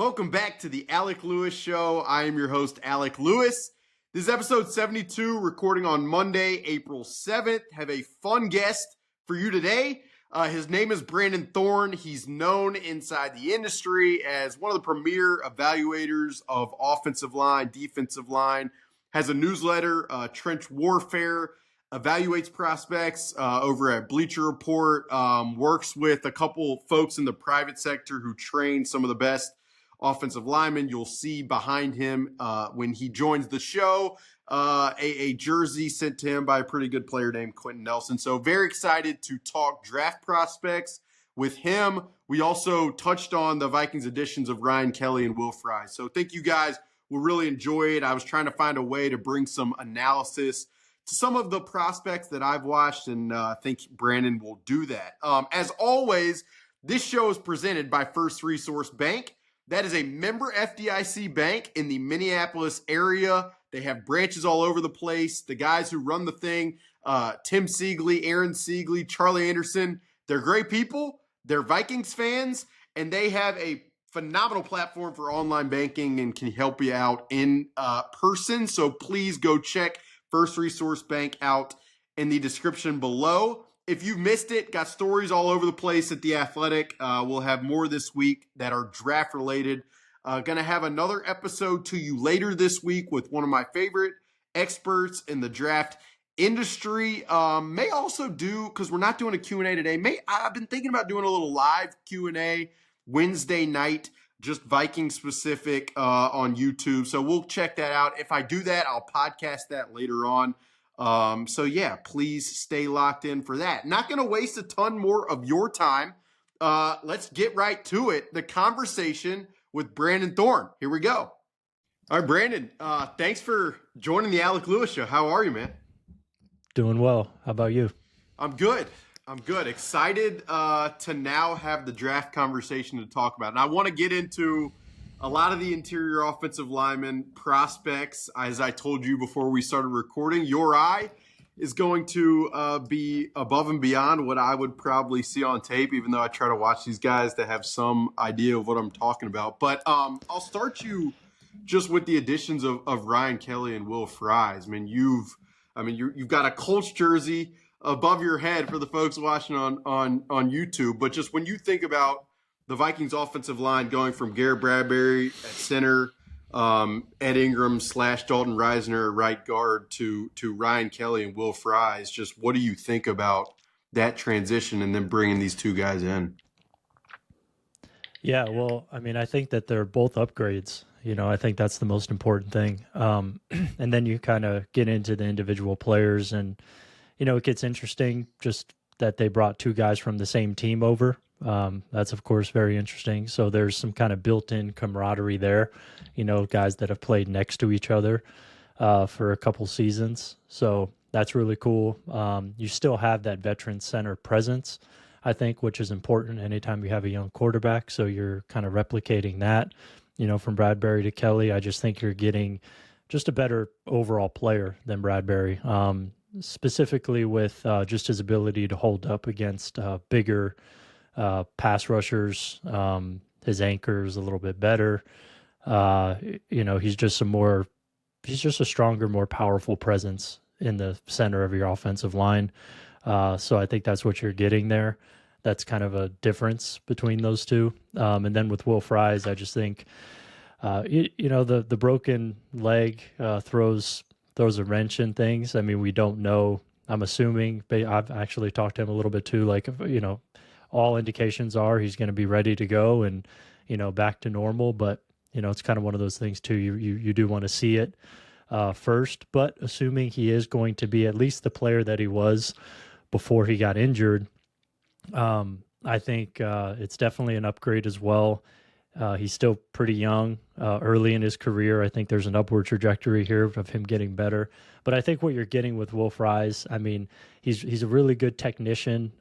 Welcome back to the Alec Lewis Show. I am your host, Alec Lewis. This is episode 72, recording on Monday, April 7th. Have a fun guest for you today. His name is Brandon Thorn. He's known inside the industry as one of the premier evaluators of offensive line, defensive line. Has a newsletter, Trench Warfare, evaluates prospects over at Bleacher Report, works with a couple folks in the private sector who train some of the best offensive linemen. You'll see behind him when he joins the show, a jersey sent to him by a pretty good player named Quentin Nelson. So very excited to talk draft prospects with him. We also touched on the Vikings additions of Ryan Kelly and Will Fry. So think you guys will really enjoy it. I was trying to find a way to bring some analysis to some of the prospects that I've watched, and I think Brandon will do that. As always, this show is presented by First Resource Bank. That is a member FDIC bank in the Minneapolis area. They have branches all over the place. The guys who run the thing, Tim Siegley, Aaron Siegley, Charlie Anderson, they're great people. They're Vikings fans, and they have a phenomenal platform for online banking and can help you out in person. So please go check First Resource Bank out in the description below. If you've missed it, got stories all over the place at The Athletic. We'll have more this week that are draft related. Going to have another episode to you later this week with one of my favorite experts in the draft industry. May also do, because we're not doing a Q&A today, I've been thinking about doing a little live Q&A Wednesday night, just Viking specific on YouTube. So we'll check that out. If I do that, I'll podcast that later on. So yeah, please stay locked in for that. Not going to waste a ton more of your time. Let's get right to it. The conversation with Brandon Thorn. Here we go. All right, Brandon, thanks for joining the Alec Lewis Show. How are you, man? Doing well. How about you? I'm good. Excited to now have the draft conversation to talk about. And I want to get into a lot of the interior offensive linemen prospects. As I told you before we started recording, your eye is going to be above and beyond what I would probably see on tape, even though I try to watch these guys to have some idea of what I'm talking about. But I'll start you just with the additions of Ryan Kelly and Will Fry. You've got a Colts jersey above your head for the folks watching on YouTube. But just when you think about the Vikings offensive line going from Garrett Bradbury at center, Ed Ingram / Dalton Reisner at right guard to Ryan Kelly and Will Fry, just what do you think about that transition and then bringing these two guys in? Yeah, well, I think that they're both upgrades. I think that's the most important thing. And then you kind of get into the individual players, and it gets interesting just that they brought two guys from the same team over. That's, of course, very interesting. So there's some kind of built-in camaraderie there, guys that have played next to each other for a couple seasons. So that's really cool. You still have that veteran center presence, I think, which is important anytime you have a young quarterback. So you're kind of replicating that, from Bradbury to Kelly. I just think you're getting just a better overall player than Bradbury. Specifically with just his ability to hold up against bigger pass rushers. His anchor is a little bit better. He's just a stronger, more powerful presence in the center of your offensive line. So I think that's what you're getting there. That's kind of a difference between those two. And then with Will Fries, I just think, the broken leg throws a wrench in things. We don't know. I'm assuming, but I've actually talked to him a little bit too. All indications are he's going to be ready to go and, back to normal. But, it's kind of one of those things too. You do want to see it first, but assuming he is going to be at least the player that he was before he got injured, I think it's definitely an upgrade as well. He's still pretty young, early in his career. I think there's an upward trajectory here of him getting better. But I think what you're getting with Will Fries, he's a really good technician.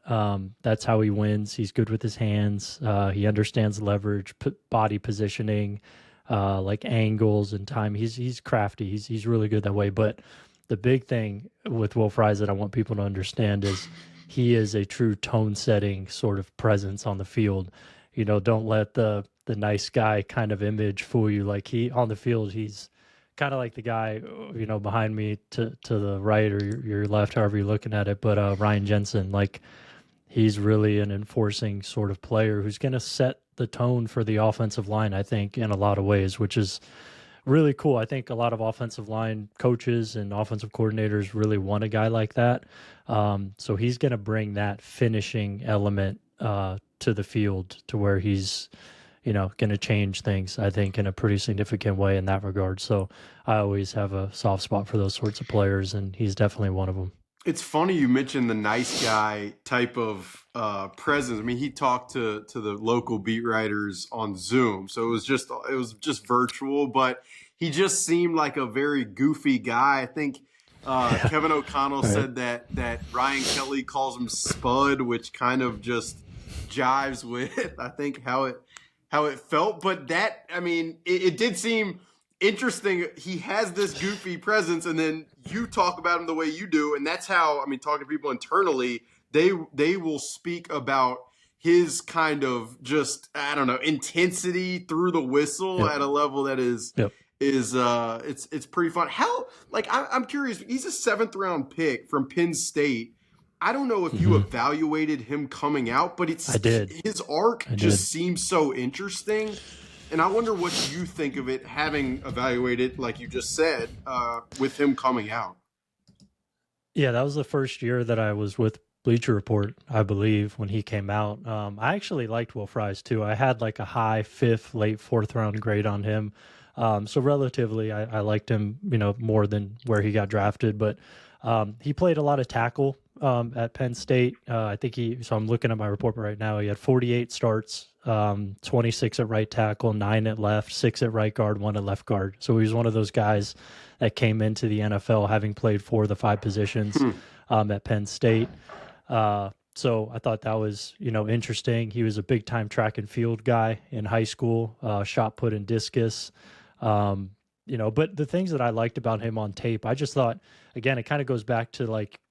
That's how he wins. He's good with his hands. He understands leverage, body positioning, like angles and time. He's crafty. He's really good that way. But the big thing with Will Fries that I want people to understand is he is a true tone-setting sort of presence on the field. Don't let the the nice guy kind of image fool you. Like he on the field, he's kind of like the guy, behind me to the right or your left, however you're looking at it. But Ryan Jensen, like he's really an enforcing sort of player who's going to set the tone for the offensive line, I think, in a lot of ways, which is really cool. I think a lot of offensive line coaches and offensive coordinators really want a guy like that. So he's going to bring that finishing element to the field to where he's, going to change things, I think, in a pretty significant way in that regard. So I always have a soft spot for those sorts of players, and he's definitely one of them. It's funny you mentioned the nice guy type of presence. I mean, he talked to the local beat writers on Zoom, so it was just virtual, but he just seemed like a very goofy guy. I think Kevin O'Connell said that Ryan Kelly calls him Spud, which kind of just jives with I think how it felt. But that, I mean, it did seem interesting. He has this goofy presence, and then you talk about him the way you do, and that's how, I mean, talking to people internally, they will speak about his kind of just, I don't know, intensity through the whistle at a level that is it's pretty fun. How, like, I'm curious, he's a 7th round pick from Penn State. I don't know if you evaluated him coming out, but I did. His arc just seems so interesting. And I wonder what you think of it, having evaluated, like you just said, with him coming out. Yeah, that was the first year that I was with Bleacher Report, I believe, when he came out. I actually liked Will Fries, too. I had like a high 5th, late 4th round grade on him. So relatively, I liked him, more than where he got drafted. But he played a lot of tackle at Penn State. I think so I'm looking at my report right now. He had 48 starts, 26 at right tackle, 9 at left, 6 at right guard, 1 at left guard. So he was one of those guys that came into the NFL having played 4 of the 5 positions at Penn State. So I thought that was, interesting. He was a big time track and field guy in high school, shot put and discus. But the things that I liked about him on tape, I just thought, again, it kind of goes back to like,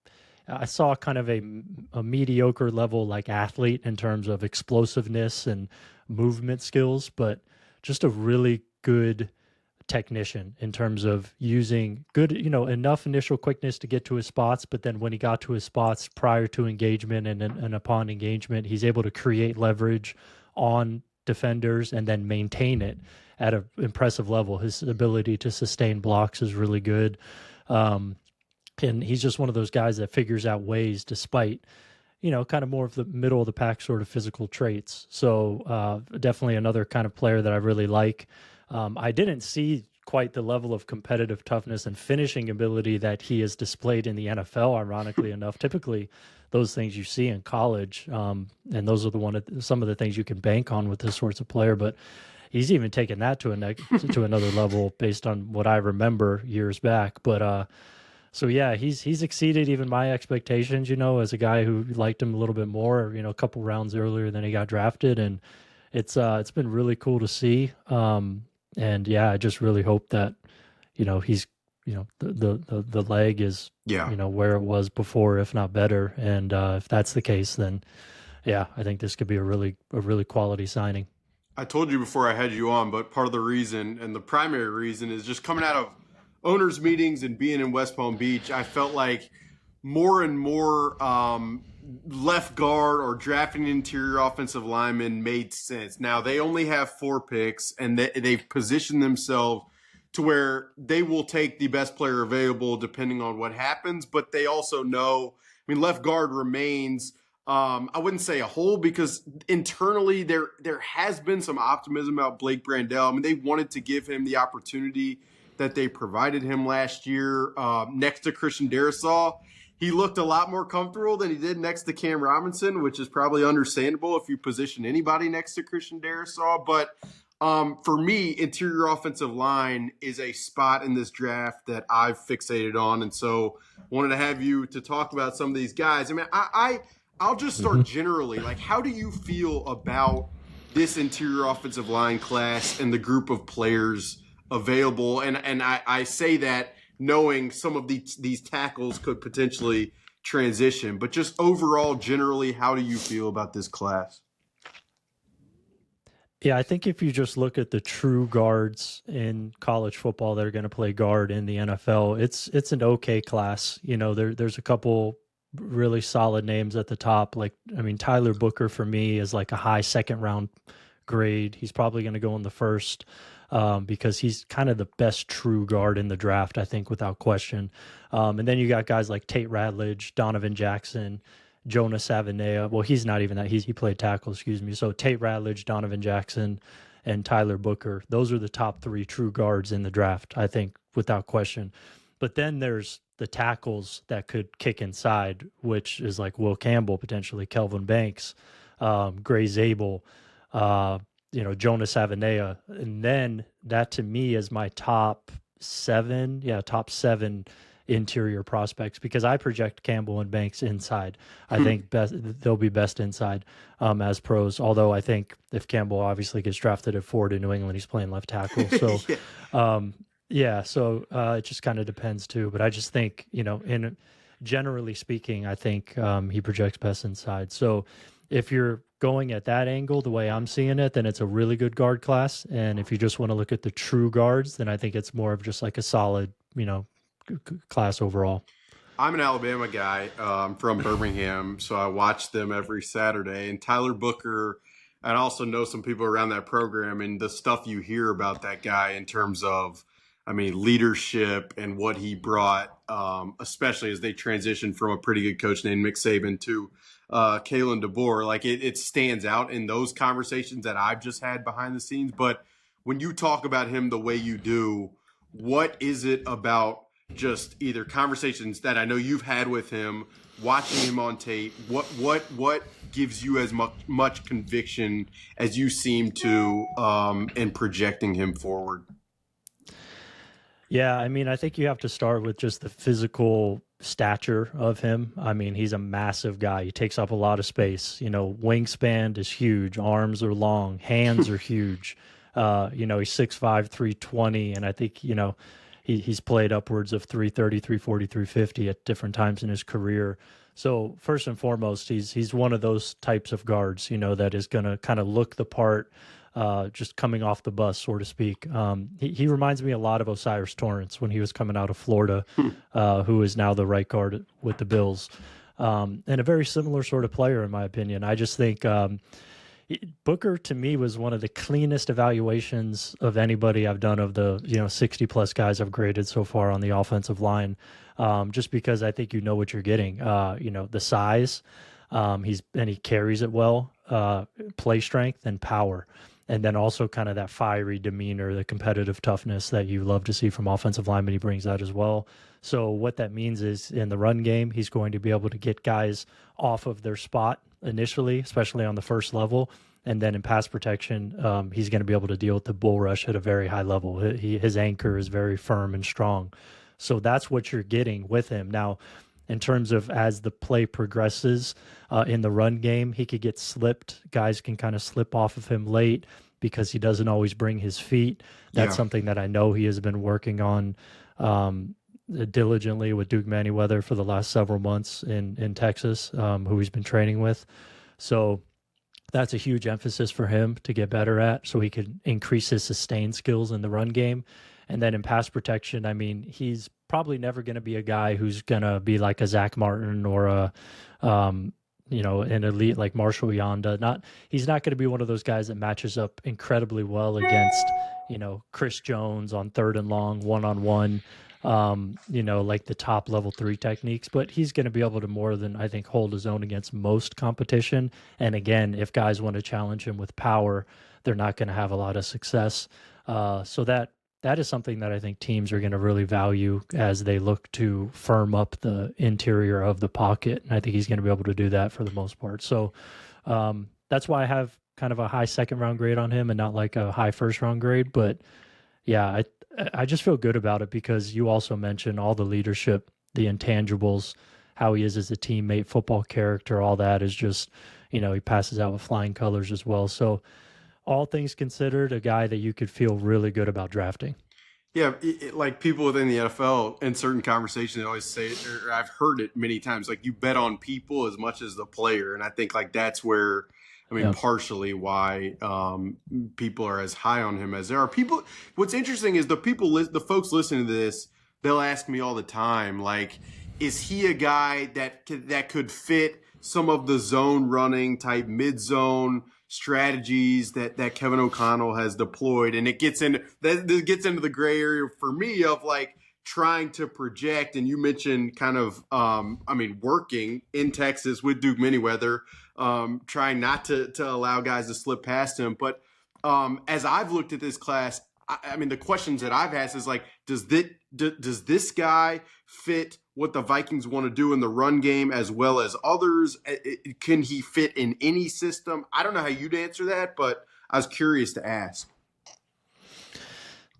I saw kind of a mediocre level like athlete in terms of explosiveness and movement skills, but just a really good technician in terms of using good, enough initial quickness to get to his spots. But then when he got to his spots prior to engagement and upon engagement, he's able to create leverage on defenders and then maintain it at an impressive level. His ability to sustain blocks is really good. And he's just one of those guys that figures out ways despite, kind of more of the middle of the pack sort of physical traits. So definitely another kind of player that I really like. I didn't see quite the level of competitive toughness and finishing ability that he has displayed in the NFL, ironically enough. Typically, those things you see in college, and those are some of the things you can bank on with this sorts of player. But he's even taken that to another level based on what I remember years back. But so yeah, he's exceeded even my expectations, as a guy who liked him a little bit more, a couple rounds earlier than he got drafted. And it's been really cool to see. And yeah, I just really hope that, he's, the leg is, where it was before, if not better. And if that's the case, then yeah, I think this could be a really quality signing. I told you before I had you on, but part of the reason, and the primary reason, is just coming out of owners meetings and being in West Palm Beach, I felt like more and more left guard or drafting interior offensive linemen made sense. Now, they only have 4 picks, and they've positioned themselves to where they will take the best player available depending on what happens, but they also know, left guard remains, I wouldn't say a hole, because internally there has been some optimism about Blake Brandel. They wanted to give him the opportunity that they provided him last year next to Christian Darrisaw. He looked a lot more comfortable than he did next to Cam Robinson, which is probably understandable if you position anybody next to Christian Darrisaw. But for me, interior offensive line is a spot in this draft that I've fixated on. And so wanted to have you to talk about some of these guys. I'll just start generally. Like, how do you feel about this interior offensive line class and the group of players available? And I say that knowing some of these tackles could potentially transition, but just overall, generally, how do you feel about this class? Yeah, I think if you just look at the true guards in college football that are going to play guard in the NFL, it's an okay class. There's a couple really solid names at the top. Like, I mean, Tyler Booker for me is like a high second round grade. He's probably going to go in the first because he's kind of the best true guard in the draft, I think, without question. And then you got guys like Tate Ratledge, Donovan Jackson, Jonas Avenea. Well, he's not even that. He played tackle, excuse me. So Tate Ratledge, Donovan Jackson, and Tyler Booker. Those are the top three true guards in the draft, I think, without question. But then there's the tackles that could kick inside, which is like Will Campbell, potentially Kelvin Banks, Gray Zabel, Jonas Avenea. And then that to me is my top seven. Yeah, top seven interior prospects because I project Campbell and Banks inside. I think they'll be best inside as pros. Although I think if Campbell obviously gets drafted at 4 to New England, he's playing left tackle. So, it just kind of depends too. But I just think, in generally speaking, I think he projects best inside. So if you're going at that angle, the way I'm seeing it, then it's a really good guard class. And if you just want to look at the true guards, then I think it's more of just like a solid, class overall. I'm an Alabama guy from Birmingham, so I watch them every Saturday. And Tyler Booker, I also know some people around that program, and the stuff you hear about that guy in terms of, leadership and what he brought, especially as they transitioned from a pretty good coach named Nick Saban to Kalen DeBoer. Like it stands out in those conversations that I've just had behind the scenes. But when you talk about him the way you do, what is it about just either conversations that I know you've had with him, watching him on tape, what gives you as much conviction as you seem to in projecting him forward? Yeah, I think you have to start with just the physical stature of him. He's a massive guy. He takes up a lot of space. Wingspan is huge. Arms are long. Hands are huge. He's 6'5", 320, and I think, he's played upwards of 330, 340, 350 at different times in his career. So first and foremost, he's one of those types of guards, that is going to kind of look the part, just coming off the bus, so to speak. He reminds me a lot of Osiris Torrance when he was coming out of Florida, who is now the right guard with the Bills. And a very similar sort of player, in my opinion. I just think Booker, to me, was one of the cleanest evaluations of anybody I've done of the 60 plus guys I've graded so far on the offensive line, just because I think what you're getting. The size, he carries it well, play strength and power, and then also kind of that fiery demeanor, the competitive toughness that you love to see from offensive linemen. He brings that as well. So what that means is in the run game, he's going to be able to get guys off of their spot initially, especially on the first level. And then in pass protection, he's going to be able to deal with the bull rush at a very high level. His anchor is very firm and strong. So that's what you're getting with him. Now, in terms of as the play progresses in the run game, he could get slipped. Guys can kind of slip off of him late because he doesn't always bring his feet. That's something that I know he has been working on diligently with Duke Manyweather for the last several months in Texas, who he's been training with. So that's a huge emphasis for him to get better at, so he could increase his sustained skills in the run game. And then in pass protection, he's probably never going to be a guy who's going to be like a Zach Martin or an elite like Marshall Yanda. He's not going to be one of those guys that matches up incredibly well against, Chris Jones on 3rd and long, one-on-one, like the top level 3 techniques, but he's going to be able to more than, I think, hold his own against most competition. And again, if guys want to challenge him with power, they're not going to have a lot of success. So that is something that I think teams are going to really value as they look to firm up the interior of the pocket. And I think he's going to be able to do that for the most part. So that's why I have kind of a high second round grade on him and not like a high first round grade. But yeah, I just feel good about it because you also mentioned all the leadership, the intangibles, how he is as a teammate, football character, all that is just, he passes out with flying colors as well. So all things considered, a guy that you could feel really good about drafting. Yeah, like people within the NFL in certain conversations, they always say, or I've heard it many times, like you bet on people as much as the player. And I think like that's where I mean, Yeah. partially why people are as high on him as there are people. What's interesting is the folks listening to this, they'll ask me all the time, like, is he a guy that could fit some of the zone running type mid zone strategies that Kevin O'Connell has deployed? And it gets into the gray area for me of like trying to project. And you mentioned kind of, working in Texas with Duke Manyweather, trying not to allow guys to slip past him. But as I've looked at this class, I mean, the questions that I've asked is like, does this guy fit what the Vikings want to do in the run game as well as others? Can he fit in any system? I don't know how you'd answer that, but I was curious to ask.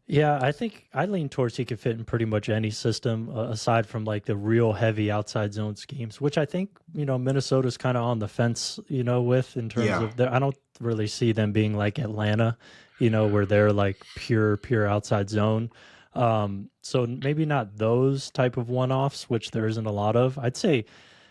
Yeah, I think I lean towards he could fit in pretty much any system aside from like the real heavy outside zone schemes, which I think, Minnesota's kind of on the fence, with in terms of I don't really see them being like Atlanta, where they're like pure outside zone. So maybe not those type of one-offs, which there isn't a lot of. I'd say,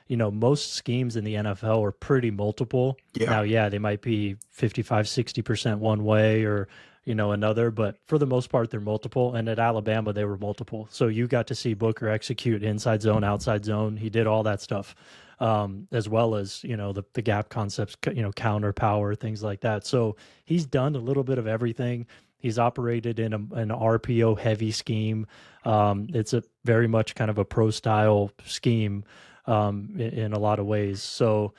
most schemes in the NFL are pretty multiple. Yeah. Now, yeah, they might be 55, 60% one way or, another, but for the most part, they're multiple. And at Alabama, they were multiple. So you got to see Booker execute inside zone, outside zone. He did all that stuff, as well as, the gap concepts, counter power, things like that. So he's done a little bit of everything. He's operated in an RPO heavy scheme. It's a very much kind of a pro style scheme in a lot of ways. So,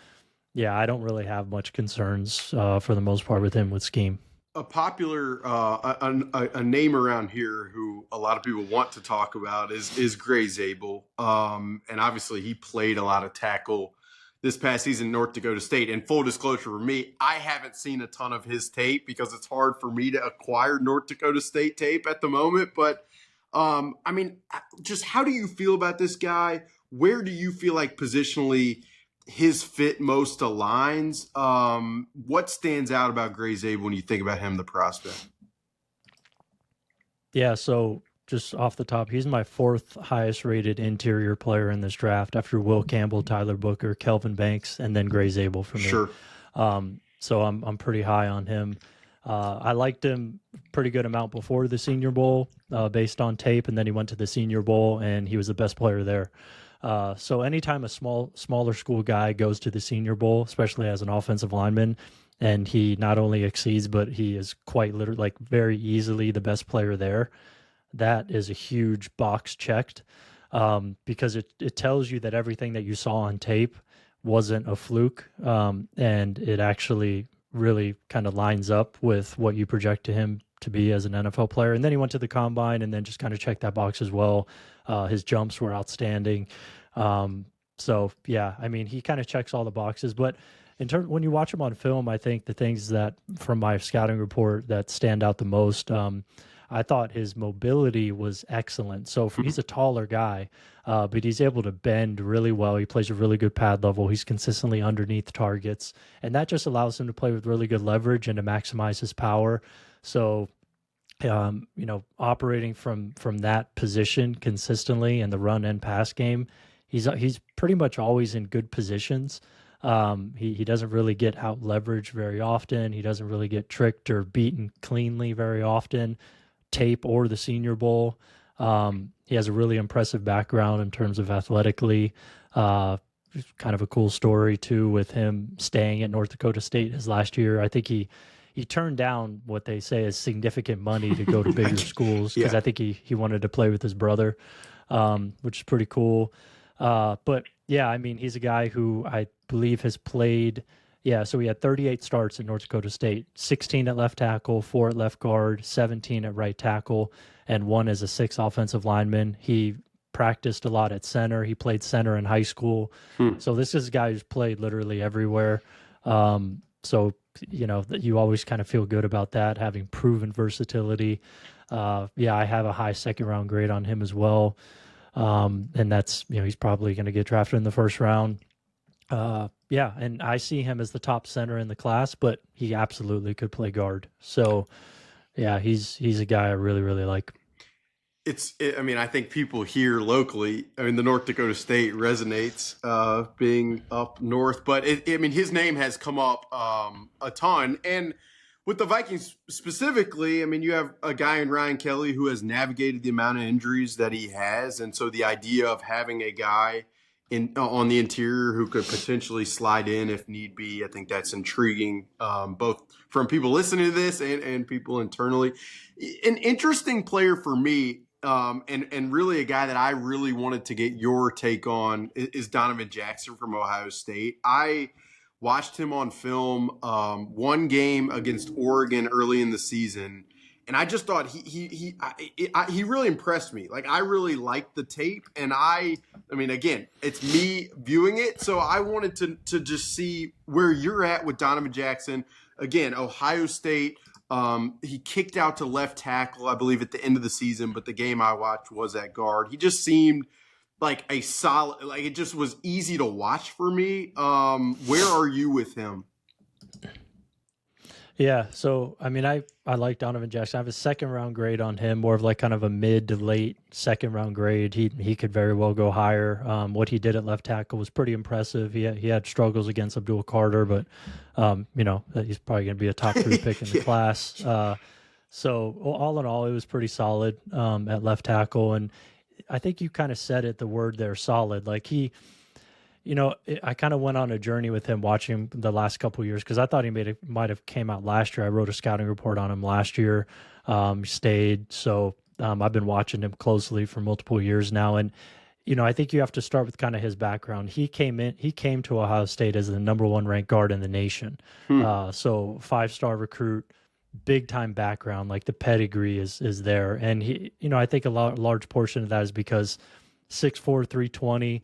yeah, I don't really have much concerns for the most part with him with scheme. A popular a name around here who a lot of people want to talk about is Gray Zabel, and obviously he played a lot of tackle this past season, North Dakota State. And full disclosure for me, I haven't seen a ton of his tape because it's hard for me to acquire North Dakota State tape at the moment. But just how do you feel about this guy? Where do you feel like positionally his fit most aligns? What stands out about Gray Zabel when you think about him, the prospect? Yeah, so just off the top, he's my fourth highest rated interior player in this draft after Will Campbell, Tyler Booker, Kelvin Banks, and then Gray Zabel for me. Sure. So I'm pretty high on him. I liked him pretty good amount before the Senior Bowl based on tape, and then he went to the Senior Bowl, and he was the best player there. So anytime a smaller school guy goes to the Senior Bowl, especially as an offensive lineman, and he not only exceeds, but he is quite literally like very easily the best player there, that is a huge box checked, because it tells you that everything that you saw on tape wasn't a fluke, and it actually really kind of lines up with what you project to him to be as an NFL player. And then he went to the combine and then just kind of checked that box as well. His jumps were outstanding. So yeah, I mean, he kind of checks all the boxes, but when you watch him on film, I think the things that from my scouting report that stand out the most, I thought his mobility was excellent. So he's a taller guy, but he's able to bend really well. He plays a really good pad level. He's consistently underneath targets, and that just allows him to play with really good leverage and to maximize his power. So, operating from that position consistently in the run and pass game, he's pretty much always in good positions. He doesn't really get out leveraged very often. He doesn't really get tricked or beaten cleanly very often, tape or the Senior Bowl. He has a really impressive background in terms of athletically. Kind of a cool story too with him staying at North Dakota State his last year. I think he turned down what they say is significant money to go to bigger schools because I think he wanted to play with his brother, which is pretty cool. But yeah, I mean, he's a guy who I believe has played. Yeah, so he had 38 starts at North Dakota State, 16 at left tackle, 4 at left guard, 17 at right tackle, and 1 as a 6 offensive lineman. He practiced a lot at center. He played center in high school. So this is a guy who's played literally everywhere. So, you always kind of feel good about that, having proven versatility. I have a high second round grade on him as well. And that's, he's probably going to get drafted in the first round. And I see him as the top center in the class, but he absolutely could play guard. So, yeah, he's a guy I really, really like. I mean, I think people here locally, I mean, the North Dakota State resonates being up north, but I mean, his name has come up a ton. And with the Vikings specifically, I mean, you have a guy in Ryan Kelly who has navigated the amount of injuries that he has. And so the idea of having a guy on the interior who could potentially slide in if need be, I think that's intriguing, both from people listening to this and people internally. An interesting player for me, and really a guy that I really wanted to get your take on is Donovan Jackson from Ohio State. I watched him on film one game against Oregon early in the season, and I just thought he really impressed me. Like, I really liked the tape, and I mean, again, it's me viewing it, so I wanted to just see where you're at with Donovan Jackson. Again, Ohio State. He kicked out to left tackle, I believe, at the end of the season, but the game I watched was at guard. He just seemed like a solid, like it just was easy to watch for me. Where are you with him? Yeah, so I mean, I like Donovan Jackson. I have a second round grade on him, more of like kind of a mid to late second round grade. He could very well go higher. What he did at left tackle was pretty impressive. He had struggles against Abdul Carter, but you know, he's probably going to be a top 3 pick in the class. So all in all, it was pretty solid at left tackle, and I think you kind of said it. The word there, solid. Like you know, I kind of went on a journey with him watching him the last couple of years because I thought he might have came out last year. I wrote a scouting report on him last year. Stayed. So I've been watching him closely for multiple years now. And, you know, I think you have to start with kind of his background. He came to Ohio State as the number 1 ranked guard in the nation. So 5-star recruit, big time background, like the pedigree is there. And he, you know, I think large portion of that is because 6'4", 320,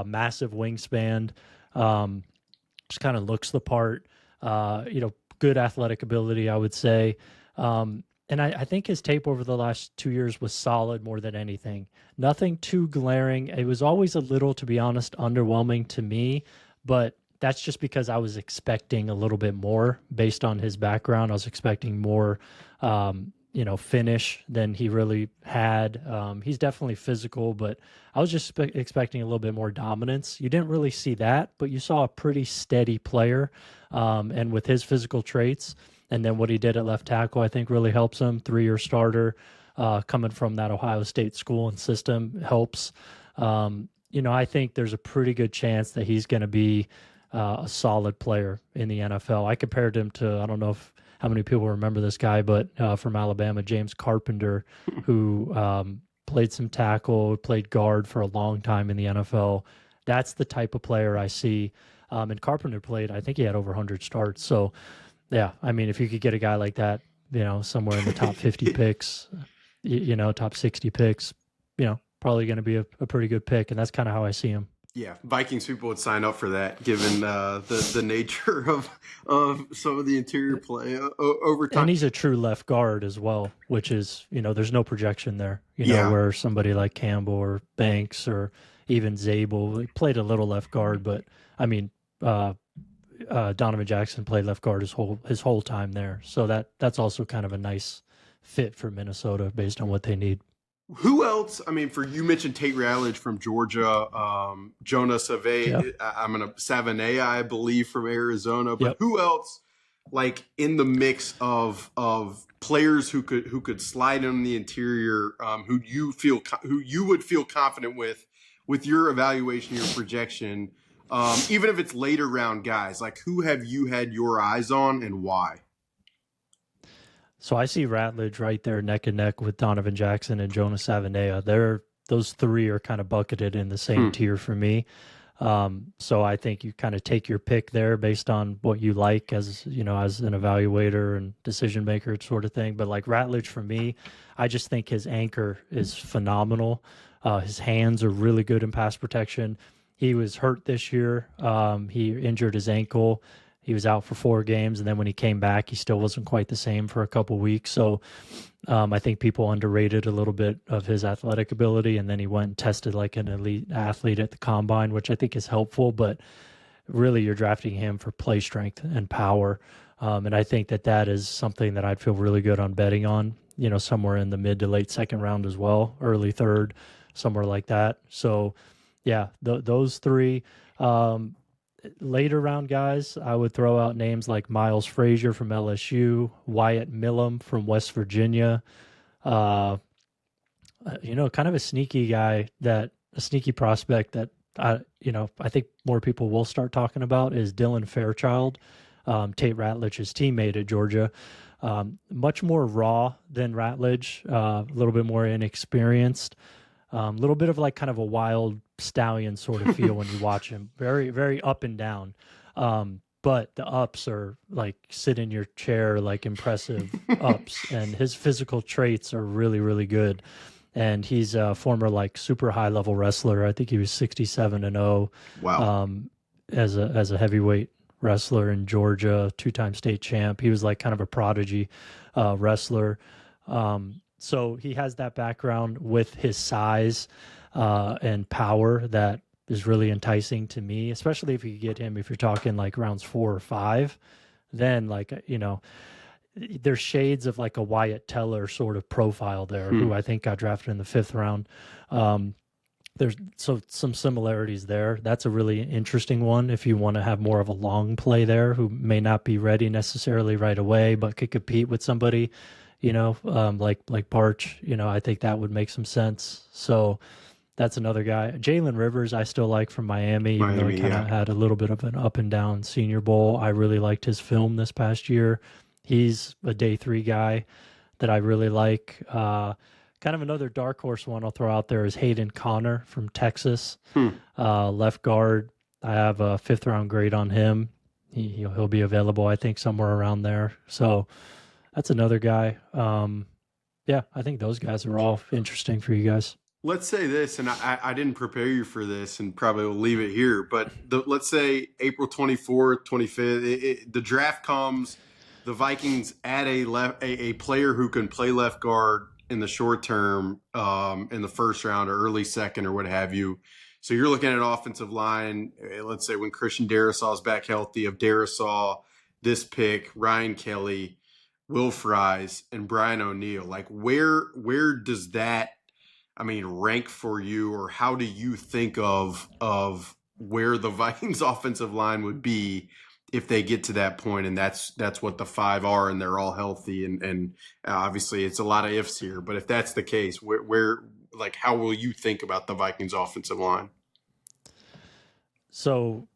massive wingspan, just kind of looks the part, you know, good athletic ability, I would say. And I think his tape over the last 2 years was solid more than anything. Nothing too glaring. It was always a little, to be honest, underwhelming to me, but that's just because I was expecting a little bit more based on his background. I was expecting more, you know, finish than he really had. He's definitely physical, but I was just expecting a little bit more dominance. You didn't really see that, but you saw a pretty steady player. And with his physical traits, and then what he did at left tackle, I think really helps him. 3-year starter, coming from that Ohio State school and system helps. You know, I think there's a pretty good chance that he's going to be a solid player in the NFL. I compared him to, I don't know how many people remember this guy, but from Alabama, James Carpenter, who played some tackle, played guard for a long time in the NFL. That's the type of player I see. And Carpenter played, I think he had over 100 starts. So, yeah, I mean, if you could get a guy like that, you know, somewhere in the top 50 picks, you know, top 60 picks, you know, probably going to be a pretty good pick. And that's kind of how I see him. Yeah, Vikings people would sign up for that, given the nature of some of the interior play over time. And he's a true left guard as well, which is, you know, there's no projection there. You know, where somebody like Campbell or Banks or even Zabel, he played a little left guard, but I mean, Donovan Jackson played left guard his whole time there, so that's also kind of a nice fit for Minnesota based on what they need. Who else? I mean, you mentioned Tate Ratledge from Georgia, Jonah Savaiinaea, I believe, from Arizona. But who else, like in the mix of players who could slide in the interior, who you would feel confident with your evaluation, your projection, even if it's later round guys? Like, who have you had your eyes on and why? So I see Ratledge right there neck and neck with Donovan Jackson and Jonah Savaiinaea. Those 3 are kind of bucketed in the same tier for me. So I think you kind of take your pick there based on what you like as, you know, as an evaluator and decision maker sort of thing. But like Ratledge for me, I just think his anchor is phenomenal. His hands are really good in pass protection. He was hurt this year. He injured his ankle. He was out for 4 games, and then when he came back, he still wasn't quite the same for a couple weeks. So I think people underrated a little bit of his athletic ability, and then he went and tested like an elite athlete at the combine, which I think is helpful. But really, you're drafting him for play strength and power, and I think that is something that I'd feel really good on betting on. somewhere in the mid to late second round as well, early third, somewhere like that. So, yeah, those three. Later round guys, I would throw out names like Miles Frazier from LSU, Wyatt Millum from West Virginia. Kind of a sneaky guy, a sneaky prospect that I think more people will start talking about is Dylan Fairchild, Tate Ratledge's teammate at Georgia. Much more raw than Ratledge, a little bit more inexperienced, a little bit of like kind of a wild stallion sort of feel when you watch him. Very, very up and down. But the ups are like sit in your chair, like impressive ups, and his physical traits are really, really good. And he's a former like super high level wrestler. I think he was 67-0. Wow. As a heavyweight wrestler in Georgia, 2-time state champ. He was like kind of a prodigy wrestler. So he has that background with his size and power that is really enticing to me, especially if you get him, if you're talking like rounds 4 or 5, then like, there's shades of like a Wyatt Teller sort of profile there, who I think got drafted in the 5th round. There's some similarities there. That's a really interesting one if you want to have more of a long play there, who may not be ready necessarily right away, but could compete with somebody, like Parch. I think that would make some sense. So that's another guy. Jalen Rivers, I still like from Miami, even though he kind of had a little bit of an up and down Senior Bowl. I really liked his film this past year. He's a day 3 guy that I really like. Kind of another dark horse one I'll throw out there is Hayden Connor from Texas, left guard. I have a 5th round grade on him. He'll be available, I think, somewhere around there. So that's another guy. I think those guys are all interesting for you guys. Let's say this, and I didn't prepare you for this, and probably will leave it here. But let's say April 24th, 25th, the draft comes. The Vikings add a player who can play left guard in the short term, in the 1st round or early 2nd or what have you. So you're looking at offensive line. Let's say when Christian Darrisaw is back healthy, of Darrisaw, this pick, Ryan Kelly, Will Fries, and Brian O'Neill. Like where does that, rank for you, or how do you think of where the Vikings offensive line would be if they get to that point? And that's what the 5 are, and they're all healthy. And obviously it's a lot of ifs here, but if that's the case, where like, how will you think about the Vikings offensive line? So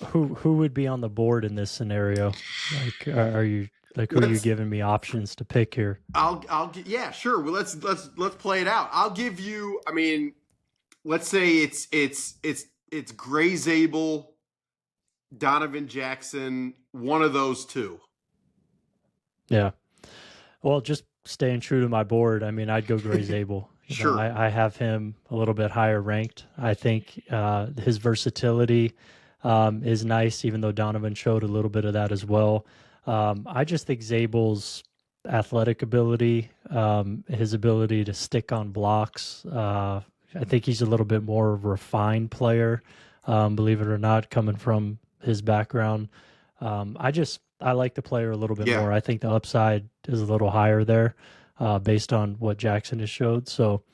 who would be on the board in this scenario? Like, are you like, who are you giving me options to pick here? Yeah, sure. Well, let's play it out. I'll give you, let's say it's Gray Zabel, Donovan Jackson, one of those two. Yeah. Well, just staying true to my board, I'd go Gray Zabel. Sure. I have him a little bit higher ranked. I think his versatility is nice, even though Donovan showed a little bit of that as well. I just think Zabel's athletic ability, his ability to stick on blocks, I think he's a little bit more refined player, believe it or not, coming from his background. I like the player a little bit more. I think the upside is a little higher there, based on what Jackson has showed. So,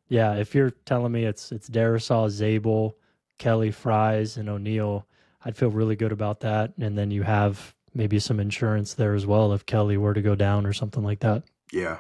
yeah, if you're telling me it's Darrisaw, Zabel, Kelly, Fries, and O'Neill, I'd feel really good about that. And then you have maybe some insurance there as well if Kelly were to go down or something like that. Yeah,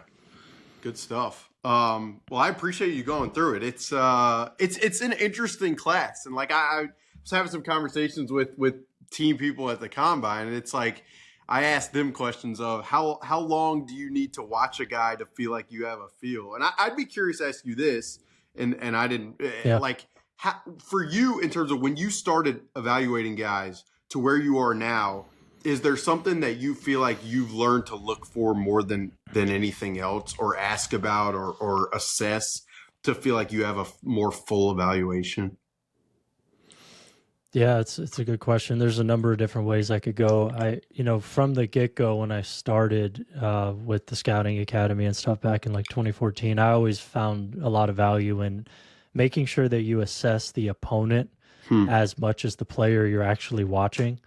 good stuff. Well, I appreciate you going through it. It's an interesting class, and like I was having some conversations with team people at the combine, and it's like I asked them questions of how long do you need to watch a guy to feel like you have a feel, and I'd be curious to ask you this, and I didn't like how, for you in terms of when you started evaluating guys to where you are now. Is there something that you feel like you've learned to look for more than anything else, or ask about, or assess to feel like you have a more full evaluation? Yeah, it's a good question. There's a number of different ways I could go. From the get-go when I started with the Scouting Academy and stuff back in like 2014, I always found a lot of value in making sure that you assess the opponent as much as the player you're actually watching.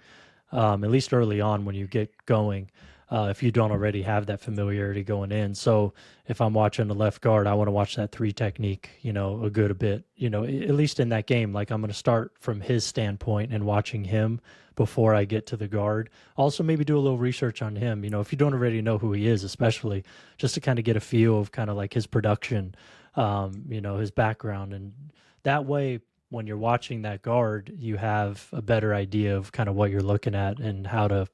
At least early on when you get going. if you don't already have that familiarity going in. So if I'm watching the left guard, I want to watch that 3 technique, a good bit, at least in that game. Like I'm going to start from his standpoint and watching him before I get to the guard. Also, maybe do a little research on him, if you don't already know who he is, especially just to kind of get a feel of kind of like his production, his background. And that way, when you're watching that guard, you have a better idea of kind of what you're looking at and how to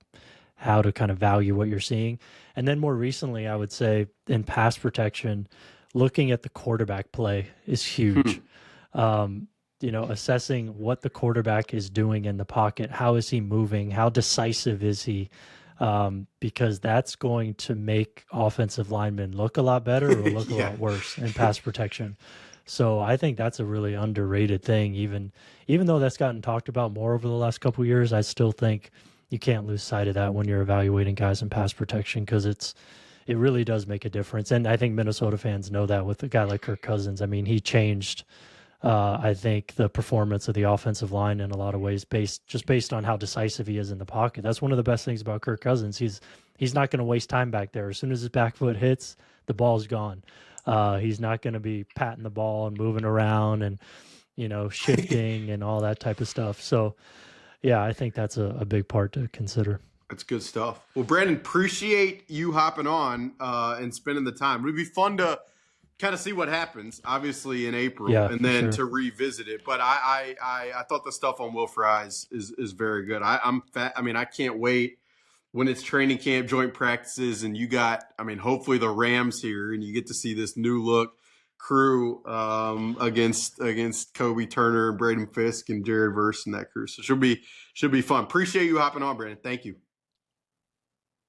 kind of value what you're seeing. And then more recently, I would say in pass protection, looking at the quarterback play is huge. Assessing what the quarterback is doing in the pocket, how is he moving, how decisive is he? Because that's going to make offensive linemen look a lot better or look a lot worse in pass protection. So I think that's a really underrated thing. Even though that's gotten talked about more over the last couple of years, I still think you can't lose sight of that when you're evaluating guys in pass protection, because it really does make a difference. And I think Minnesota fans know that with a guy like Kirk Cousins. I mean, he changed, I think, the performance of the offensive line in a lot of ways based on how decisive he is in the pocket. That's one of the best things about Kirk Cousins. He's not going to waste time back there. As soon as his back foot hits, the ball's gone. He's not going to be patting the ball and moving around and, shifting and all that type of stuff. So, yeah, I think that's a big part to consider. That's good stuff. Well, Brandon, appreciate you hopping on and spending the time. It would be fun to kind of see what happens, obviously, in April, and then to revisit it. But I thought the stuff on Will Fries is very good. I can't wait when it's training camp, joint practices, and you got, hopefully the Rams here, and you get to see this new look crew against Kobe Turner and Braden Fisk and Jared Verse and that crew. So should be fun. Appreciate you hopping on, Brandon. Thank you.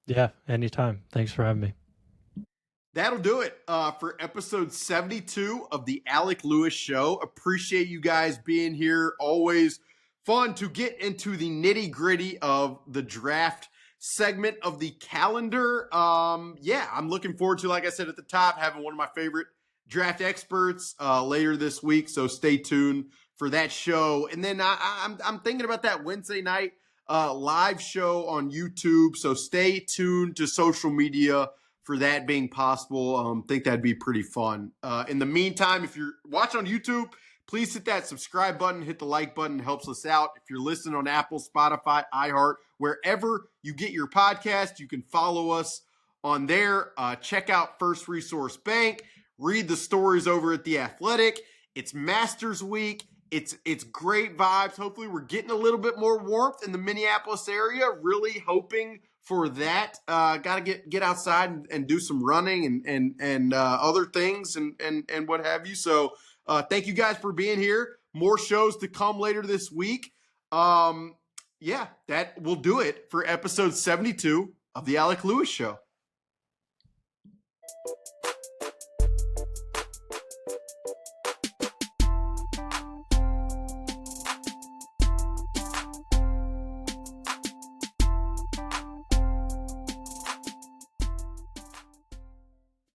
Yeah, anytime. Thanks for having me. That'll do it for episode 72 of the Alec Lewis Show. Appreciate you guys being here. Always fun to get into the nitty-gritty of the draft segment of the calendar. I'm looking forward to, like I said at the top, having one of my favorite draft experts later this week. So stay tuned for that show. And then I'm thinking about that Wednesday night live show on YouTube. So stay tuned to social media for that being possible. Think that'd be pretty fun. In the meantime, if you're watching on YouTube, please hit that subscribe button, hit the like button, helps us out. If you're listening on Apple, Spotify, iHeart, wherever you get your podcast, you can follow us on there. Check out First Resource Bank. Read the stories over at The Athletic. It's Masters Week. It's great vibes. Hopefully we're getting a little bit more warmth in the Minneapolis area. Really hoping for that. Got to get outside and do some running and other things and what have you. So thank you guys for being here. More shows to come later this week. That will do it for episode 72 of the Alec Lewis Show.